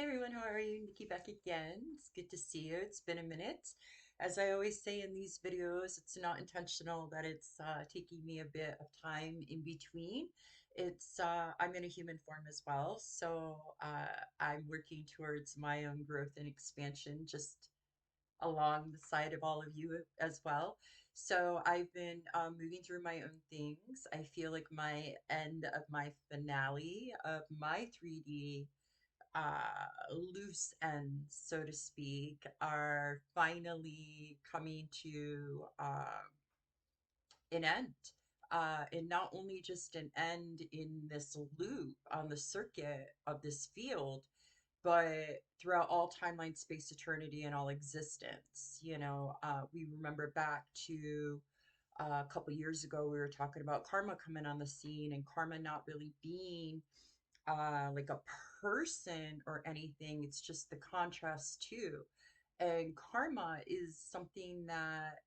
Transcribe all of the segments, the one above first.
Hey everyone, how are you? Nikki back again. It's good to see you. It's been a minute. As I always say in these videos, it's not intentional that it's taking me a bit of time in between. I'm in a human form as well, so I'm working towards my own growth and expansion just along the side of all of you as well. So I've been moving through my own things. I feel like my end of my finale of my 3D loose ends, so to speak, are finally coming to an end. And not only just an end in this loop on the circuit of this field, but throughout all timeline, space, eternity, and all existence. We remember back to a couple years ago, we were talking about karma coming on the scene and karma not really being like a person or anything. It's just the contrast too. And karma is something that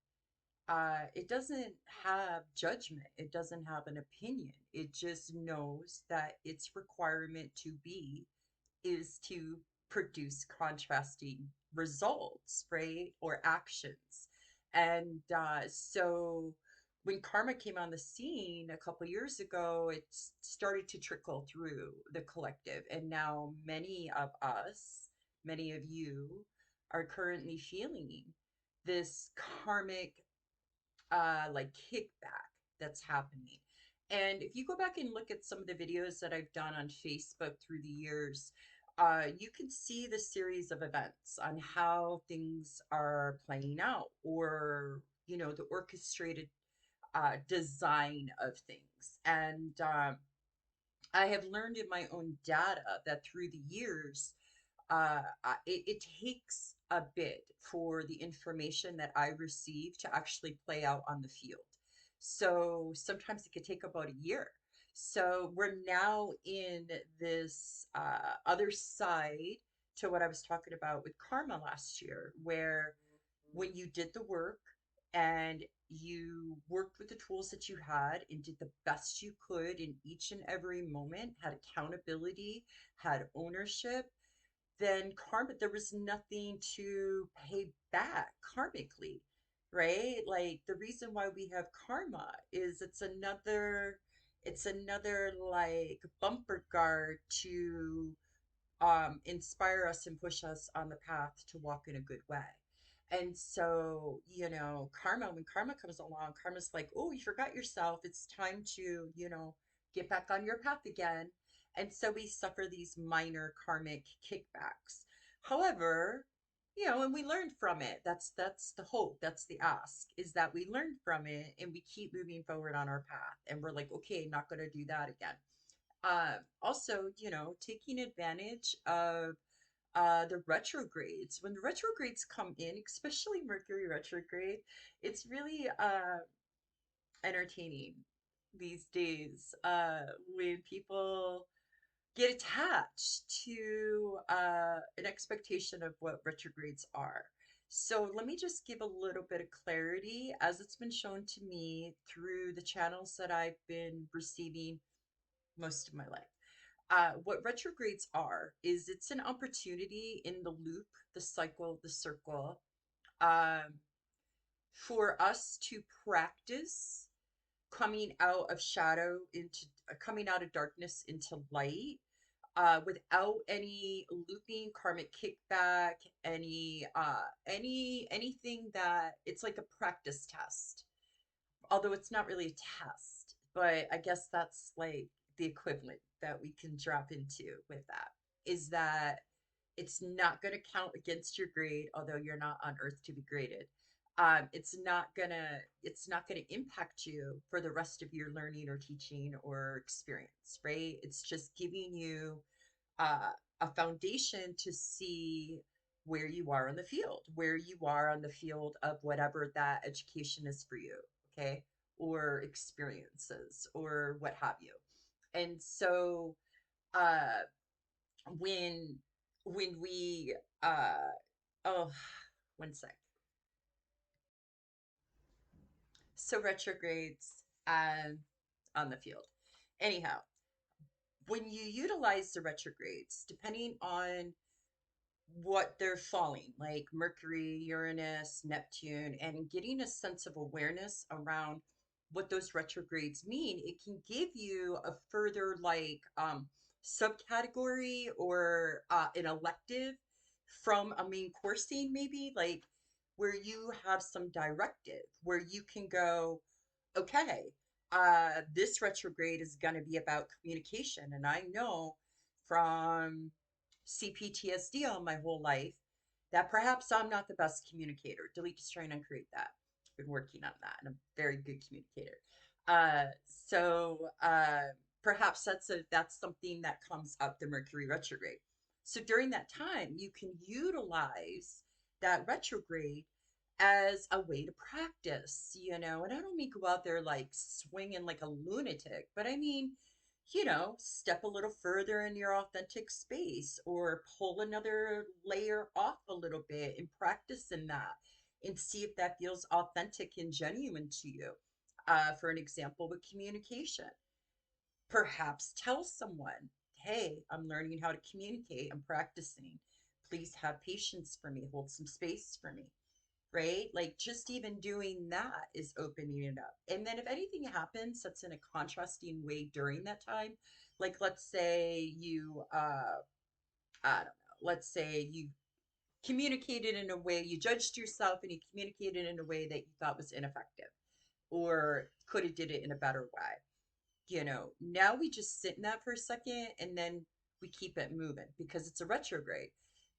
it doesn't have judgment. It doesn't have an opinion. It just knows that its requirement to be is to produce contrasting results, right? Or actions. And so when karma came on the scene a couple years ago, it started to trickle through the collective. And now many of us, many of you, are currently feeling this karmic like kickback that's happening. And if you go back and look at some of the videos that I've done on Facebook through the years, you can see the series of events on how things are playing out, or the orchestrated design of things. And I have learned in my own data that through the years, it takes a bit for the information that I receive to actually play out on the field. So sometimes it could take about a year. So we're now in this other side to what I was talking about with karma last year, where when you did the work and you worked with the tools that you had and did the best you could in each and every moment, had accountability, had ownership, then karma, there was nothing to pay back karmically, right? Like the reason why we have karma is it's another like bumper guard to inspire us and push us on the path to walk in a good way. And so, karma, when karma comes along, karma's like, oh, you forgot yourself. It's time to, get back on your path again. And so we suffer these minor karmic kickbacks. However, and we learn from it. That's the hope. That's the ask, is that we learn from it and we keep moving forward on our path. And we're like, okay, not going to do that again. Also, taking advantage of the retrogrades. When the retrogrades come in, especially Mercury retrograde, it's really entertaining these days when people get attached to an expectation of what retrogrades are. So let me just give a little bit of clarity as it's been shown to me through the channels that I've been receiving most of my life. What retrogrades are is it's an opportunity in the loop, the cycle, the circle, um, for us to practice coming out of shadow into coming out of darkness into light, without any looping karmic kickback, anything that it's like a practice test, although it's not really a test, but I guess that's like the equivalent that we can drop into with that, is that it's not going to count against your grade, although you're not on earth to be graded. It's not gonna impact you for the rest of your learning or teaching or experience, right? It's just giving you uh, a foundation to see where you are in the field, where you are on the field of whatever that education is for you, okay? Or experiences or what have you. And so uh when when we oh, one sec. So retrogrades on the field. Anyhow, when you utilize the retrogrades, depending on what they're falling, like Mercury, Uranus, Neptune, and getting a sense of awareness around what those retrogrades mean. It can give you a further subcategory or an elective from a main coursing, maybe like where you have some directive where you can go, okay, this retrograde is going to be about communication. And I know from CPTSD all my whole life that perhaps I'm not the best communicator. Delete, just trying to create that. I've been working on that, and I'm a very good communicator. So perhaps that's something that comes up the Mercury retrograde. So during that time, you can utilize that retrograde as a way to practice, and I don't mean go out there like swinging like a lunatic, but I mean, step a little further in your authentic space or pull another layer off a little bit and practice in that and see if that feels authentic and genuine to you. For an example, with communication, perhaps tell someone, hey, I'm learning how to communicate, I'm practicing. Please have patience for me, hold some space for me, right? Like just even doing that is opening it up. And then if anything happens that's in a contrasting way during that time, like let's say I don't know, let's say you communicated in a way, you judged yourself and you communicated in a way that you thought was ineffective or could have did it in a better way. Now we just sit in that for a second and then we keep it moving because it's a retrograde.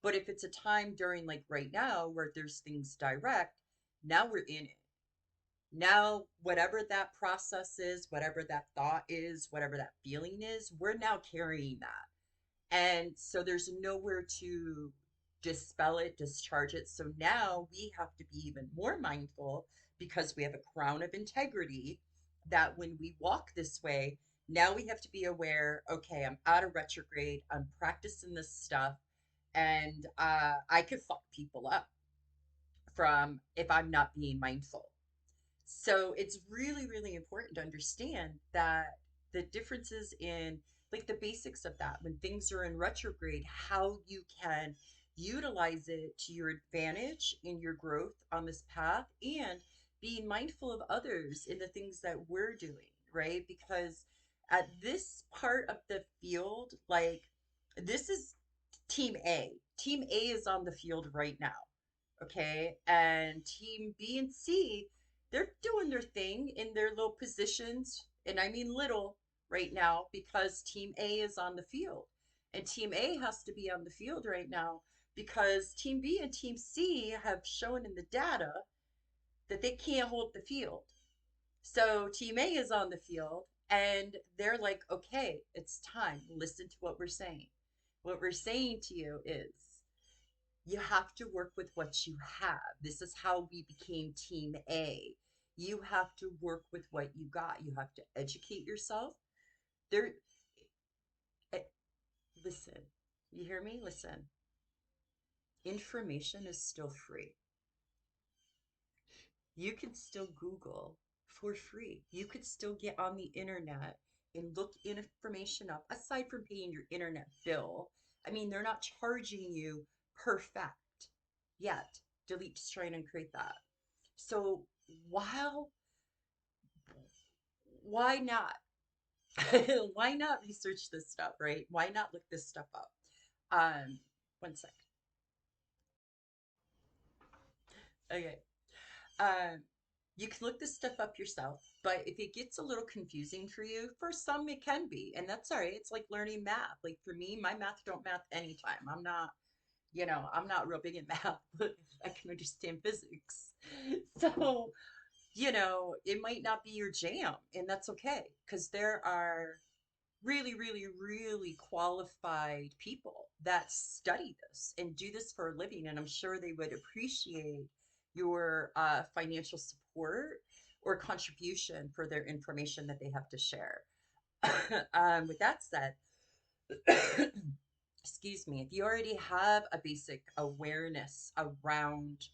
But if it's a time during like right now where there's things direct, now we're in it. Now, whatever that process is, whatever that thought is, whatever that feeling is, we're now carrying that. And so there's nowhere to dispel it, discharge it. So now we have to be even more mindful because we have a crown of integrity that when we walk this way, now we have to be aware, okay, I'm out of retrograde, I'm practicing this stuff, and I could fuck people up from if I'm not being mindful. So it's really, really important to understand that the differences in like the basics of that, when things are in retrograde, how you can utilize it to your advantage in your growth on this path and being mindful of others in the things that we're doing, right? Because at this part of the field, like this is team A. Team A is on the field right now. Okay. And team B and C, they're doing their thing in their little positions. And I mean little right now because team A is on the field. And team A has to be on the field right now because team B and team C have shown in the data that they can't hold the field. So team A is on the field and they're like, okay, it's time. Listen to what we're saying. What we're saying to you is you have to work with what you have. This is how we became Team A. You have to work with what you got. You have to educate yourself. There, eh, listen, you hear me? Listen, information is still free. You can still Google for free. You could still get on the internet and look information up aside from paying your internet bill. I mean, they're not charging you per fact yet. Delete, just trying to create that. So while why not? Why not research this stuff, right? Why not look this stuff up? Um, one sec. Okay. Um, you can look this stuff up yourself, but if it gets a little confusing for you, for some it can be, and that's all right. It's like learning math. Like for me, my math don't math anytime. I'm not real big in math, but I can understand physics. So, it might not be your jam, and that's okay because there are really, really, really qualified people that study this and do this for a living, and I'm sure they would appreciate your financial support or contribution for their information that they have to share. With that said, excuse me, if you already have a basic awareness around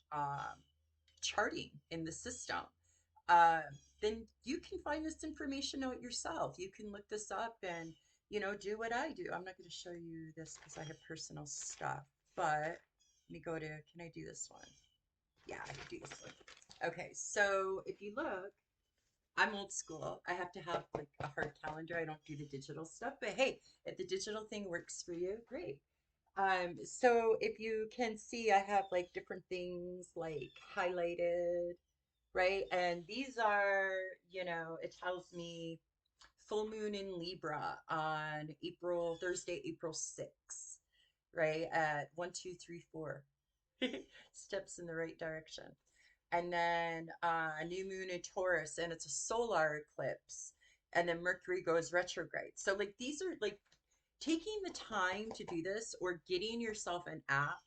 charting in the system, uh, then you can find this information out yourself. You can look this up and, do what I do. I'm not going to show you this because I have personal stuff, but let me go to, can I do this one? Yeah, I can do this one. Okay, so if you look, I'm old school. I have to have like a hard calendar. I don't do the digital stuff, but hey, if the digital thing works for you, great. So if you can see, I have like different things like highlighted, right? And these are, it tells me full moon in Libra on Thursday, April 6th, right? At 1, 2, 3, 4 steps in the right direction. And then a new moon in Taurus, and it's a solar eclipse. And then Mercury goes retrograde. So, like, these are like taking the time to do this or getting yourself an app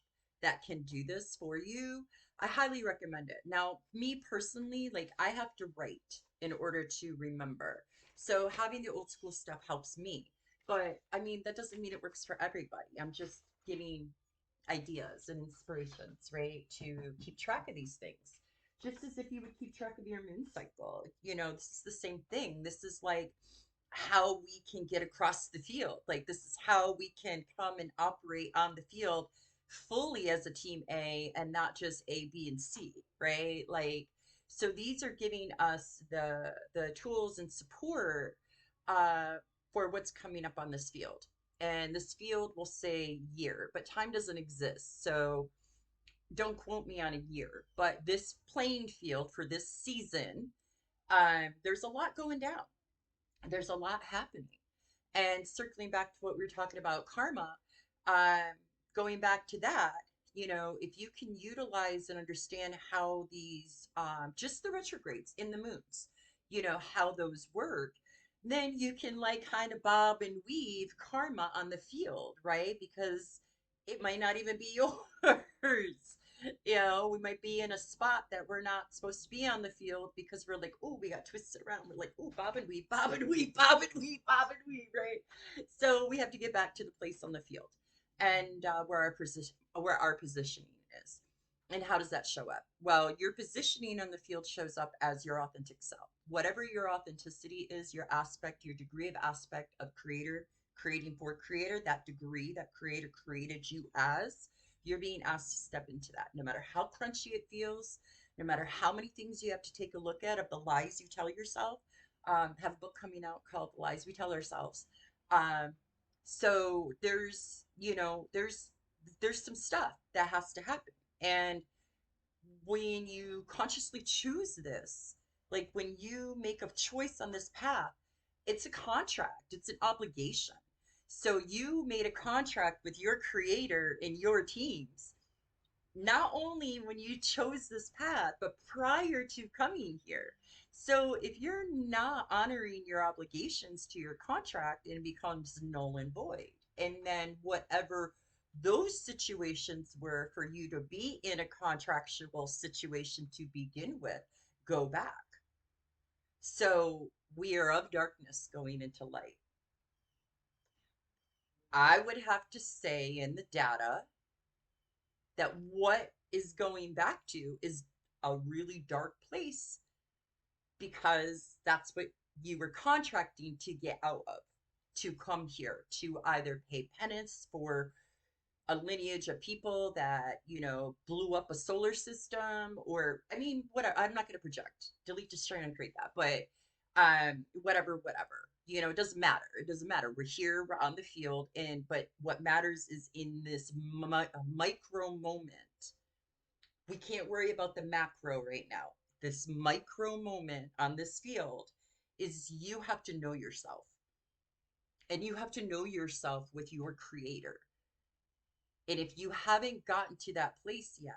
that can do this for you. I highly recommend it. Now, me personally, like, I have to write in order to remember. So, having the old school stuff helps me. But I mean, that doesn't mean it works for everybody. I'm just giving ideas and inspirations, right? To keep track of these things. Just as if you would keep track of your moon cycle. This is the same thing. This is like how we can get across the field. Like, this is how we can come and operate on the field fully as a team A and not just A, B, and C, right? Like, so these are giving us the tools and support uh, for what's coming up on this field. And this field will say year, but time doesn't exist. So don't quote me on a year. But this playing field for this season, there's a lot going down. There's a lot happening. And circling back to what we were talking about, karma, um, going back to that, if you can utilize and understand how these, just the retrogrades in the moons, how those work, then you can like kind of bob and weave karma on the field, right? Because it might not even be yours. We might be in a spot that we're not supposed to be on the field because we're like, oh, we got twisted around. We're like, oh, bob and weave, bob and weave, bob and weave, bob and weave, right? So we have to get back to the place on the field and where our positioning is. And how does that show up? Well, your positioning on the field shows up as your authentic self. Whatever your authenticity is, your aspect, your degree of aspect of creator, creating for creator, that degree that creator created you as, you're being asked to step into that. No matter how crunchy it feels, no matter how many things you have to take a look at of the lies you tell yourself. Have a book coming out called The Lies We Tell Ourselves. Um, so there's some stuff that has to happen. And when you consciously choose this, like when you make a choice on this path, it's a contract, it's an obligation. So you made a contract with your creator and your teams, not only when you chose this path, but prior to coming here. So if you're not honoring your obligations to your contract, it becomes null and void. And then whatever those situations were for you to be in a contractual situation to begin with, go back. So we are of darkness going into light. I would have to say in the data that what is going back to is a really dark place because that's what you were contracting to get out of, to come here, to either pay penance for a lineage of people that, blew up a solar system, or, I mean, whatever. I'm not going to project, delete, destroy, and create that, but whatever. It doesn't matter. It doesn't matter. We're here, we're on the field, but what matters is in this micro moment. We can't worry about the macro right now. This micro moment on this field is you have to know yourself. And you have to know yourself with your creator. And if you haven't gotten to that place yet,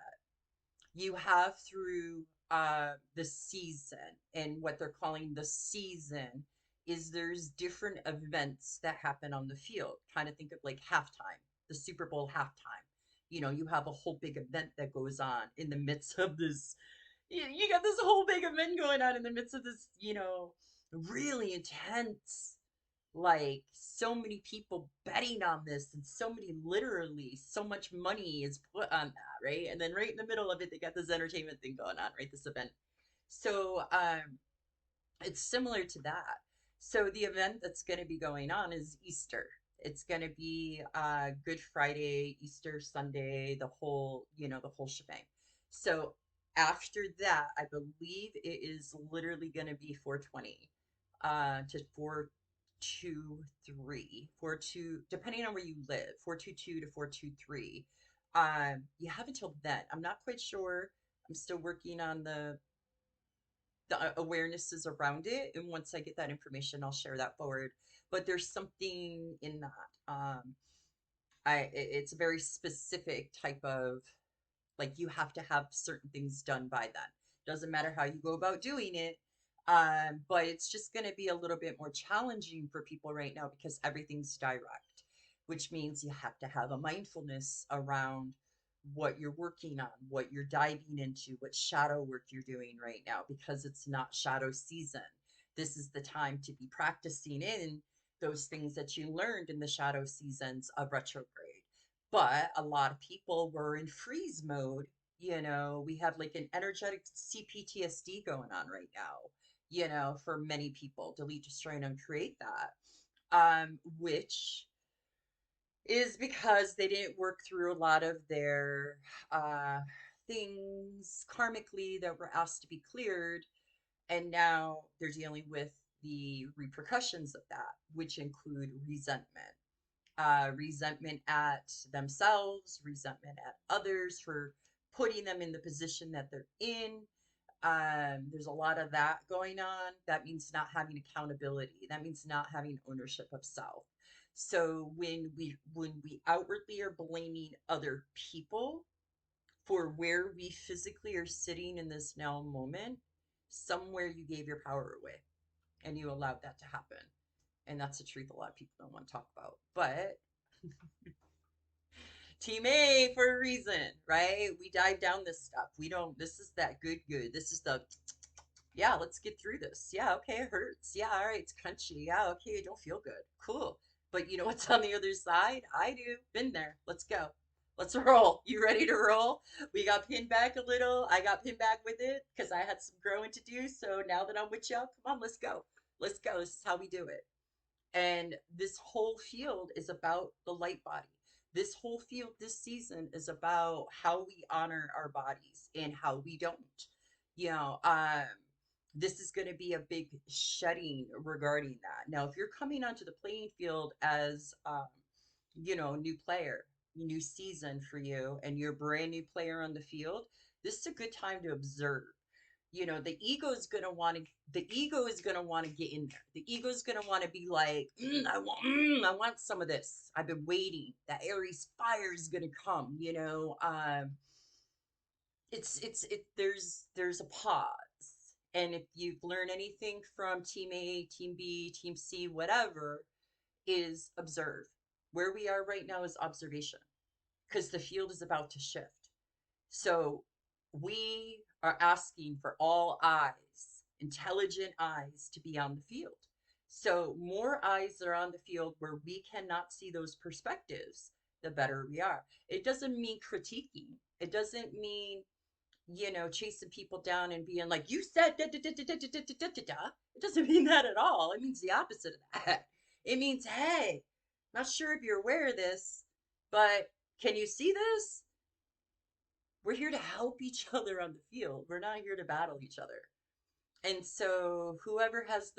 you have through the season, and what they're calling the season is there's different events that happen on the field. Kind of think of like halftime, the Super Bowl halftime. You have a whole big event that goes on in the midst of this. You got this whole big event going on in the midst of this, really intense, like so many people betting on this, and literally so much money is put on that, right? And then right in the middle of it, they got this entertainment thing going on, right? This event. So it's similar to that. So the event that's going to be going on is Easter. It's going to be Good Friday, Easter Sunday, the whole shebang. So after that, I believe it is literally going to be 420 to 423, 42, depending on where you live, 422 to 423. You have until then. I'm not quite sure. I'm still working on the awarenesses around it. And once I get that information, I'll share that forward. But there's something in that. It's a very specific type of, like, you have to have certain things done by then. Doesn't matter how you go about doing it. But it's just going to be a little bit more challenging for people right now because everything's direct, which means you have to have a mindfulness around what you're working on, what you're diving into, what shadow work you're doing right now, because it's not shadow season. This is the time to be practicing in those things that you learned in the shadow seasons of retrograde. But a lot of people were in freeze mode. We have like an energetic CPTSD going on right now, for many people. Delete, destroy, and uncreate that. Which is because they didn't work through a lot of their uh, things karmically that were asked to be cleared. And now they're dealing with the repercussions of that, which include resentment. Resentment at themselves, resentment at others for putting them in the position that they're in. There's a lot of that going on. That means not having accountability. That means not having ownership of self. So when we outwardly are blaming other people for where we physically are sitting in this now moment, somewhere you gave your power away and you allowed that to happen. And that's the truth a lot of people don't want to talk about. But Team A for a reason, right? We dive down this stuff. We don't, this is that good, good. This is the, yeah, let's get through this. Yeah, okay, it hurts. Yeah, all right, it's crunchy. Yeah, okay, it don't feel good. Cool. But you know what's on the other side? I do. Been there. Let's go. Let's roll. You ready to roll? We got pinned back a little. I got pinned back with it because I had some growing to do. So now that I'm with y'all, come on, let's go. Let's go. This is how we do it. And this whole field is about the light body. This whole field this season is about how we honor our bodies and how we don't. You know, um, this is going to be a big shedding regarding that. Now, if you're coming onto the playing field as, new player, new season for you, and you're a brand new player on the field, this is a good time to observe. The ego is gonna want to get in there. The ego is gonna want to be like, I want some of this. I've been waiting. That Aries fire is gonna come. There's a pause. And if you've learned anything from Team A, Team B, Team C, whatever, is observe. Where we are right now is observation, because the field is about to shift. So we are asking for all eyes, intelligent eyes, to be on the field. So more eyes are on the field where we cannot see those perspectives, the better we are. It doesn't mean critiquing. It doesn't mean, chasing people down and being like, you said da da da da da da da da da da. It doesn't mean that at all. It means the opposite of that. It means, hey, not sure if you're aware of this, but can you see this? We're here to help each other on the field. We're not here to battle each other. And so whoever has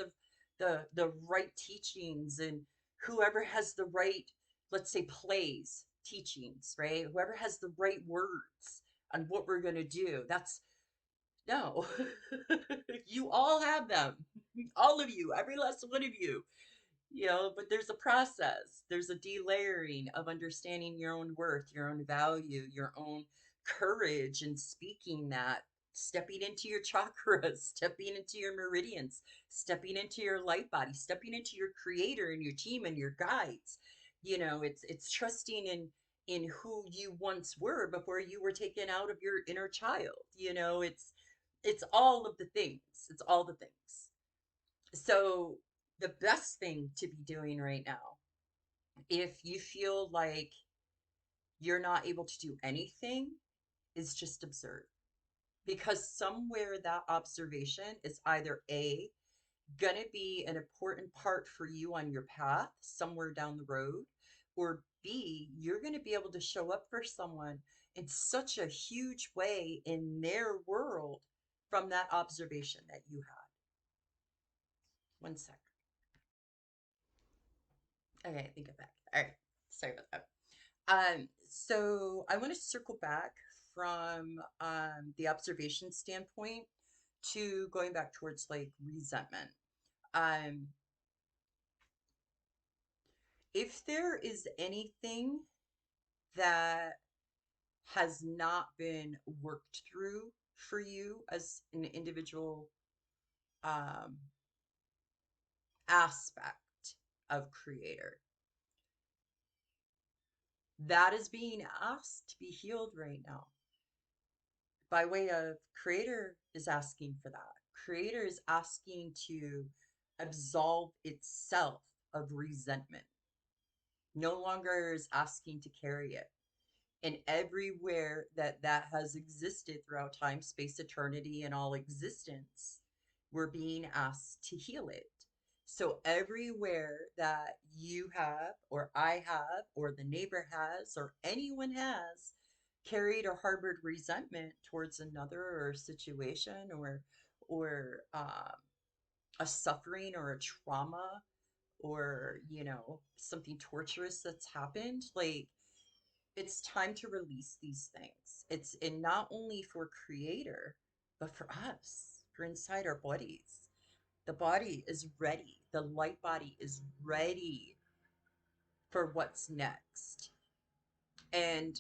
the right teachings, and whoever has the right, let's say, plays, teachings, right? Whoever has the right words on what we're going to do. That's no. You all have them. All of you, every last one of you. But there's a process. There's a delayering of understanding your own worth, your own value, your own courage in speaking that, stepping into your chakras, stepping into your meridians, stepping into your light body, stepping into your creator and your team and your guides. It's trusting in who you once were before you were taken out of your inner child. It's all of the things. It's all the things. So the best thing to be doing right now, if you feel like you're not able to do anything, is just observe. Because somewhere that observation is either A, gonna be an important part for you on your path somewhere down the road, or B, you're going to be able to show up for someone in such a huge way in their world from that observation that you had. One sec. Okay, I think I'm back. All right. Sorry about that. So I want to circle back from the observation standpoint to going back towards like resentment. Um, if there is anything that has not been worked through for you as an individual um, aspect of creator, that is being asked to be healed right now by way of creator is asking for that. Creator is asking to absolve itself of resentment, no longer is asking to carry it. And everywhere that that has existed throughout time, space, eternity, and all existence, we're being asked to heal it. So everywhere that you have, or I have, or the neighbor has, or anyone has carried or harbored resentment towards another or a situation or a suffering or a trauma or something torturous that's happened, like it's time to release these things. It's and not only for creator, but for us, for inside our bodies. The body is ready. The light body is ready for what's next. And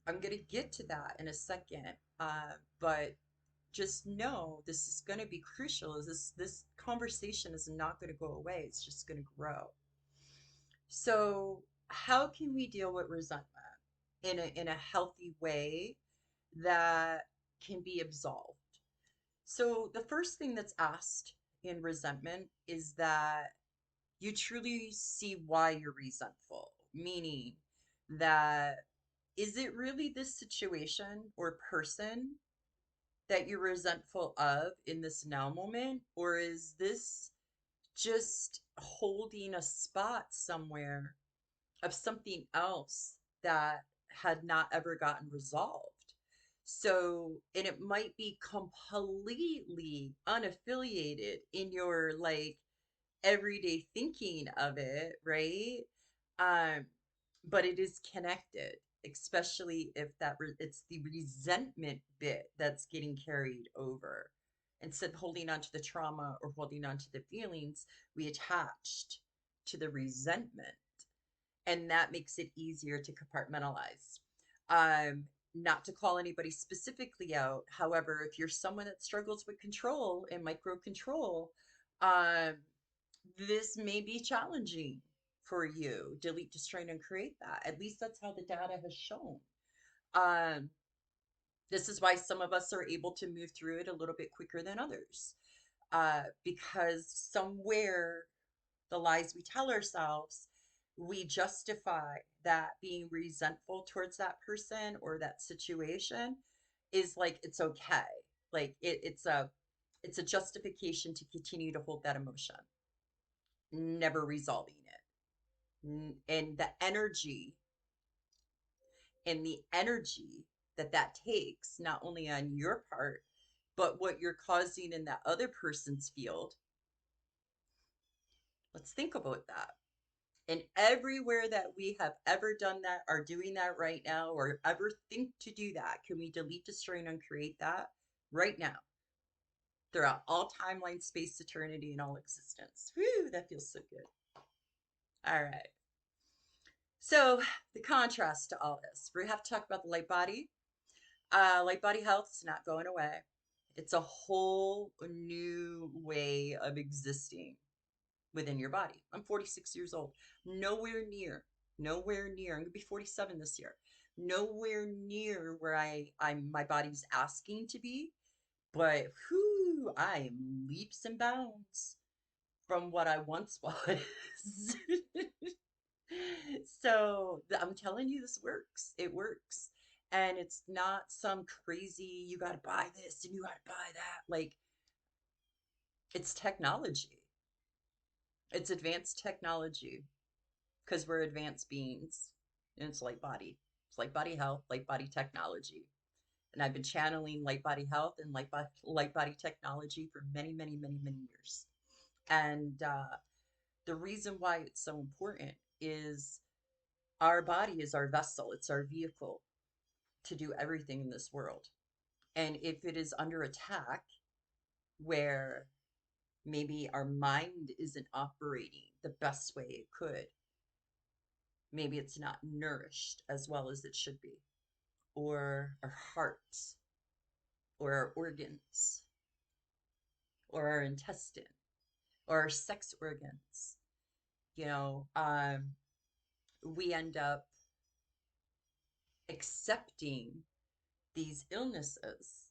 I'm going to get to that in a second. But just know this is going to be crucial. Is this conversation is not going to go away. It's just going to grow. So, how can we deal with resentment in a healthy way that can be absolved? So, the first thing that's asked in resentment is that you truly see why you're resentful, meaning that is it really this situation or person that you're resentful of in this now moment, or is this just holding a spot somewhere of something else that had not ever gotten resolved? So, and it might be completely unaffiliated in your like everyday thinking of it, right? Um, but it is connected, especially if it's the resentment bit that's getting carried over. Instead of holding on to the trauma or holding on to the feelings, we attached to the resentment, and that makes it easier to compartmentalize. Um, Not to call anybody specifically out. However, if you're someone that struggles with control and micro control, um, this may be challenging for you. Delete, destroy, and create that. At least that's how the data has shown. Um, this is why some of us are able to move through it a little bit quicker than others. Because somewhere the lies we tell ourselves, we justify that being resentful towards that person or that situation is like it's okay. Like it's a justification to continue to hold that emotion, never resolving it. And the energy that that takes, not only on your part, but what you're causing in that other person's field. Let's think about that. And everywhere that we have ever done that, are doing that right now, or ever think to do that, can we delete, destroy, and uncreate that right now throughout all timeline, space, eternity, and all existence? Whew, that feels so good. All right. So the contrast to all this, we have to talk about the light body. Light body health is not going away. It's a whole new way of existing within your body. I'm 46 years old. Nowhere near, nowhere near. I'm gonna be 47 this year. Nowhere near where I'm my body's asking to be, but whoo, I am leaps and bounds from what I once was. So I'm telling you, this works. It works. And it's not some crazy, you got to buy this and you got to buy that. Like, it's technology, it's advanced technology because we're advanced beings. And it's light body. It's light body health, light body technology. And I've been channeling light body health and light body technology for many, many, many, many years. And the reason why it's so important is our body is our vessel, it's our vehicle to do everything in this world. And if it is under attack, where maybe our mind isn't operating the best way it could, maybe it's not nourished as well as it should be, or our hearts, or our organs, or our intestine, or our sex organs, you know, we end up accepting these illnesses.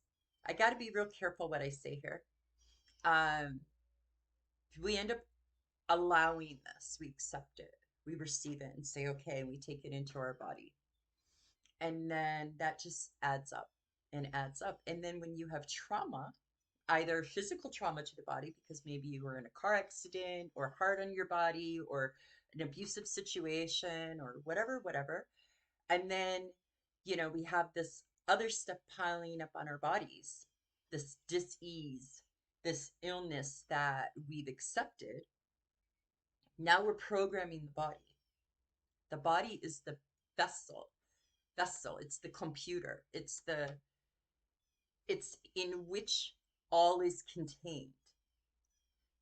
I got to be real careful what I say here. Um, we end up allowing this, we accept it, we receive it and say, okay, we take it into our body. And then that just adds up and adds up. And then when you have trauma, either physical trauma to the body, because maybe you were in a car accident or hard on your body or an abusive situation or whatever, whatever. And then, we have this other stuff piling up on our bodies, this dis-ease, this illness that we've accepted. Now we're programming the body. The body is the vessel. Vessel. It's the computer. It's in which all is contained.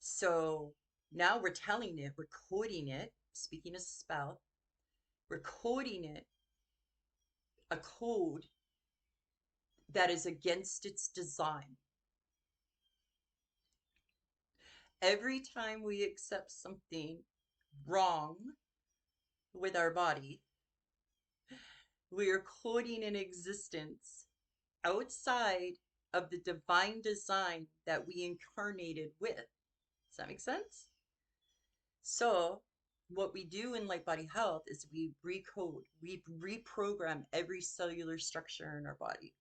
So now we're telling it, we're coding it, speaking a spell, we're coding it a code that is against its design. Every time we accept something wrong with our body, we are coding an existence outside of the divine design that we incarnated with. Does that make sense? So, what we do in Light Body Health is we recode, we reprogram every cellular structure in our body.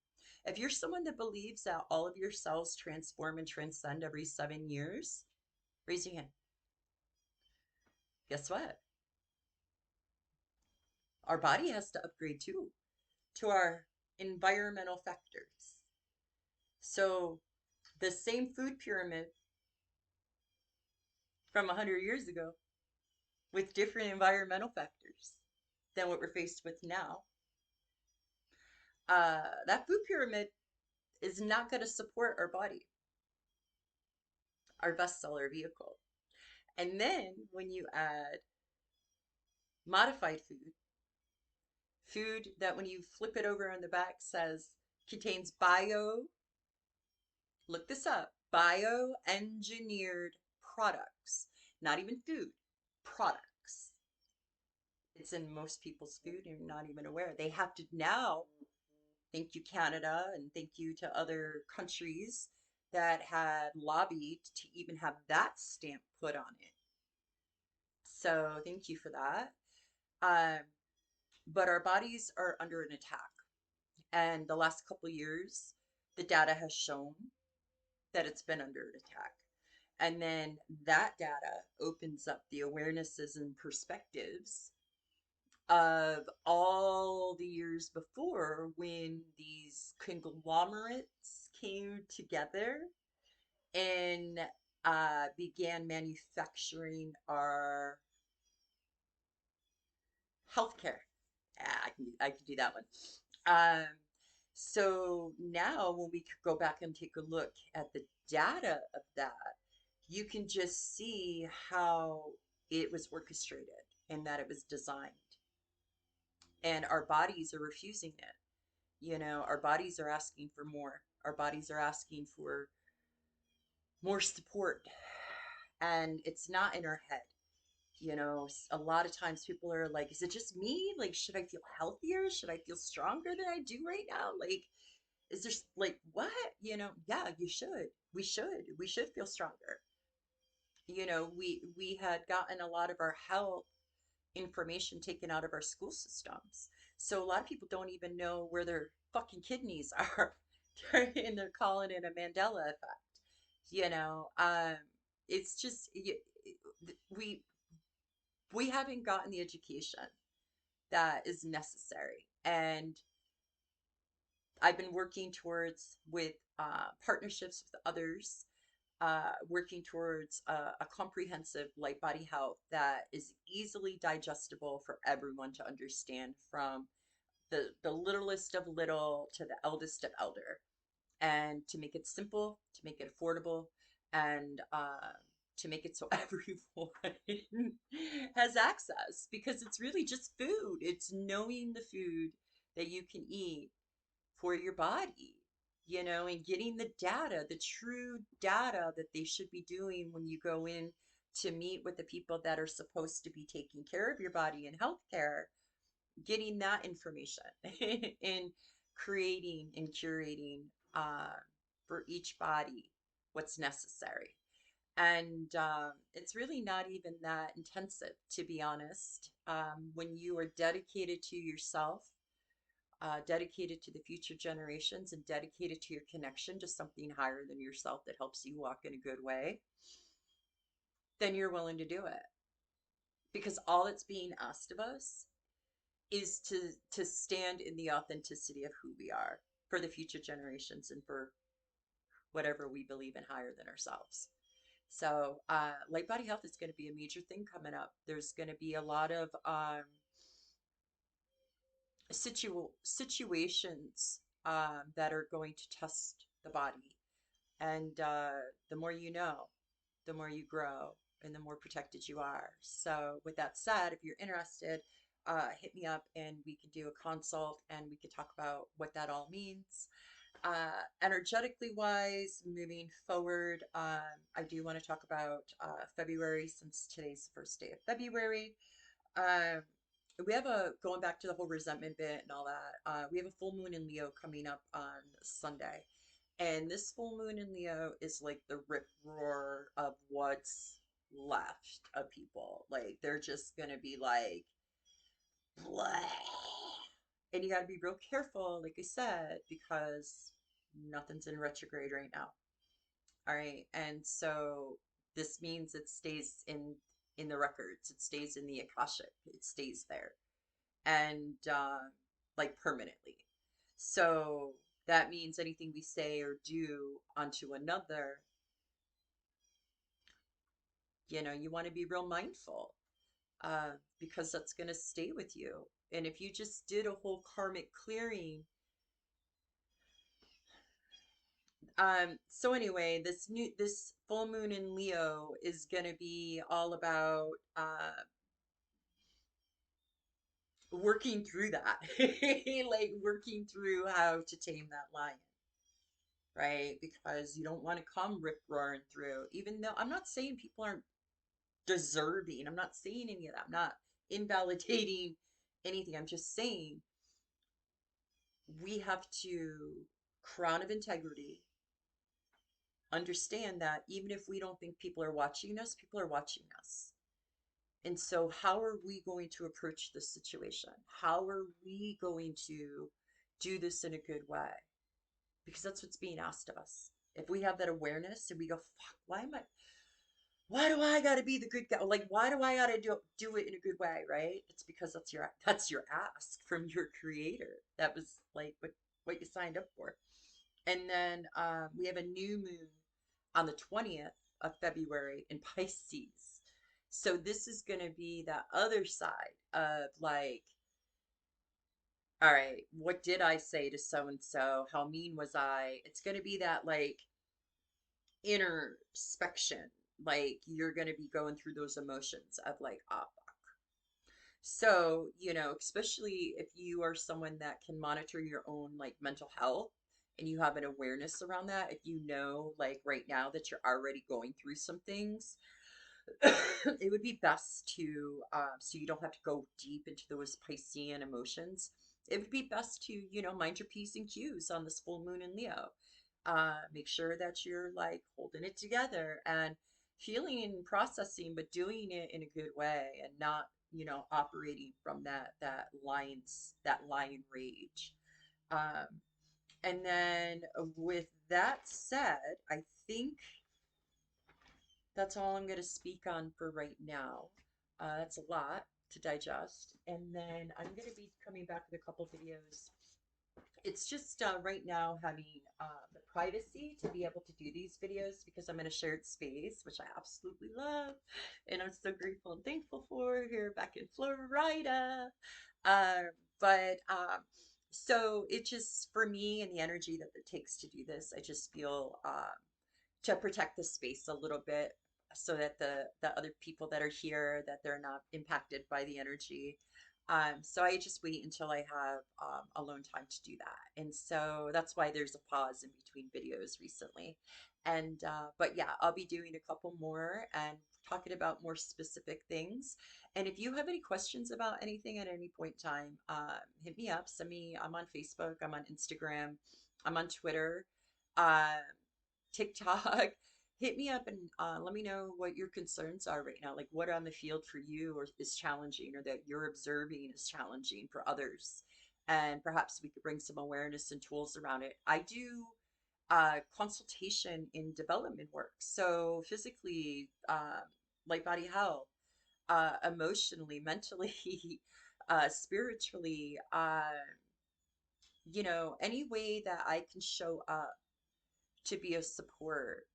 If you're someone that believes that all of your cells transform and transcend every 7 years, raise your hand. Guess what? Our body has to upgrade too, to our environmental factors. So, the same food pyramid from 100 years ago with different environmental factors than what we're faced with now, that food pyramid is not going to support our body, our bestseller vehicle. And then when you add modified food, food that when you flip it over on the back says contains look this up, bioengineered products, not even food, products. It's in most people's food and you're not even aware. They have to now, thank you, Canada, and thank you to other countries that had lobbied to even have that stamp put on it. So thank you for that. Um, but our bodies are under an attack. And the last couple years, the data has shown that it's been under an attack. And then that data opens up the awarenesses and perspectives of all the years before when these conglomerates came together and began manufacturing our healthcare. I can do that one. Um, so now when we go back and take a look at the data of that, you can just see how it was orchestrated and that it was designed. And our bodies are refusing it. Our bodies are asking for more. Our bodies are asking for more support. And it's not in our head. A lot of times people are like, is it just me? Like, should I feel healthier? Should I feel stronger than I do right now? Like, is there like what? Yeah, you should. We should feel stronger. We had gotten a lot of our health information taken out of our school systems. So a lot of people don't even know where their fucking kidneys are. And they're calling it a Mandela effect. You know, um, it's just we We haven't gotten the education that is necessary. And I've been working towards with partnerships with others, working towards a comprehensive light body health that is easily digestible for everyone to understand, from the littlest of little to the eldest of elder, and to make it simple, to make it affordable, and to make it so everyone has access, because it's really just food. It's knowing the food that you can eat for your body, and getting the data, the true data that they should be doing when you go in to meet with the people that are supposed to be taking care of your body in healthcare, getting that information and creating and curating uh, for each body what's necessary. And it's really not even that intensive, to be honest. When you are dedicated to yourself, dedicated to the future generations, and dedicated to your connection to something higher than yourself that helps you walk in a good way, then you're willing to do it. Because all that's being asked of us is to stand in the authenticity of who we are for the future generations and for whatever we believe in higher than ourselves. So, light body health is going to be a major thing coming up. There's going to be a lot of situations that are going to test the body. And the more you know, the more you grow, and the more protected you are. So, with that said, if you're interested, hit me up and we can do a consult and we could talk about what that all means. Energetically wise, moving forward, I do want to talk about February, since today's the first day of February. Um, we have going back to the whole resentment bit and all that, we have a full moon in Leo coming up on Sunday. And this full moon in Leo is like the rip roar of what's left of people. Like, they're just going to be like, bleh. And you got to be real careful, like I said, because nothing's in retrograde right now. All right. And so this means it stays in the records, it stays in the Akashic, it stays there, and like permanently. So that means anything we say or do onto another, you want to be real mindful, because that's going to stay with you. And if you just did a whole karmic clearing, so anyway, this full moon in Leo is going to be all about working through that, like working through how to tame that lion, right? Because you don't want to come rip roaring through, even though I'm not saying people aren't deserving. I'm not saying any of that. I'm not invalidating anything. I'm just saying we have to, crown of integrity, understand that even if we don't think people are watching us, people are watching us. And so, how are we going to approach this situation? How are we going to do this in a good way? Because that's what's being asked of us. If we have that awareness and we go, fuck, why do I gotta be the good guy? Like, why do I gotta do it in a good way, right? It's because that's your ask from your creator. That was like what you signed up for. And then we have a new moon on the 20th of February in Pisces. So this is going to be that other side of like, all right, what did I say to so and so? How mean was I? It's going to be that like introspection. Like, you're going to be going through those emotions of like, ah, so, especially if you are someone that can monitor your own like mental health, and you have an awareness around that, if you know like right now that you're already going through some things, it would be best to, so you don't have to go deep into those Piscean emotions. It would be best to, mind your P's and Q's on this full moon in Leo. Make sure that you're like holding it together and feeling and processing, but doing it in a good way, and not, operating from that lion rage. Um, and then with that said, I think that's all I'm going to speak on for right now. That's a lot to digest. And then I'm going to be coming back with a couple videos. It's just right now having the privacy to be able to do these videos because I'm in a shared space, which I absolutely love. And I'm so grateful and thankful for here back in Florida. Uh, but so it just, for me and the energy that it takes to do this, I just feel to protect the space a little bit so that the other people that are here that they're not impacted by the energy. So I just wait until I have alone time to do that, and so that's why there's a pause in between videos recently. And but yeah, I'll be doing a couple more and talking about more specific things. And if you have any questions about anything at any point in time, hit me up. Send me. I'm on Facebook. I'm on Instagram. I'm on Twitter. Um, TikTok, hit me up and let me know what your concerns are right now. Like what on the field for you or is challenging or that you're observing is challenging for others. And perhaps we could bring some awareness and tools around it. I do consultation in development work. So physically, like body health, emotionally, mentally, spiritually, any way that I can show up to be a support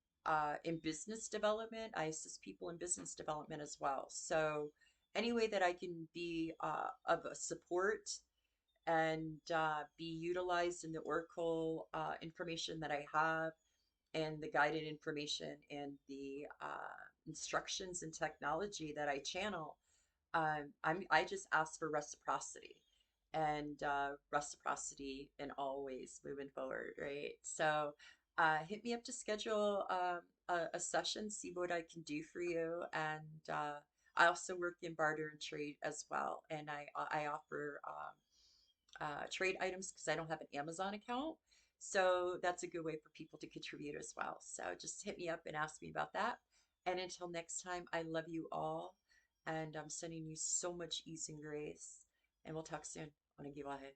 in business development. I assist people in business development as well. So any way that I can be of a support and be utilized in the Oracle information that I have and the guided information and the instructions and technology that I channel, I just ask for reciprocity and reciprocity in all ways moving forward, right? So hit me up to schedule a session, see what I can do for you, and I also work in barter and trade as well, and I offer trade items because I don't have an Amazon account. So that's a good way for people to contribute as well. So just hit me up and ask me about that. And until next time, I love you all. And I'm sending you so much ease and grace. And we'll talk soon. Want to give ahead.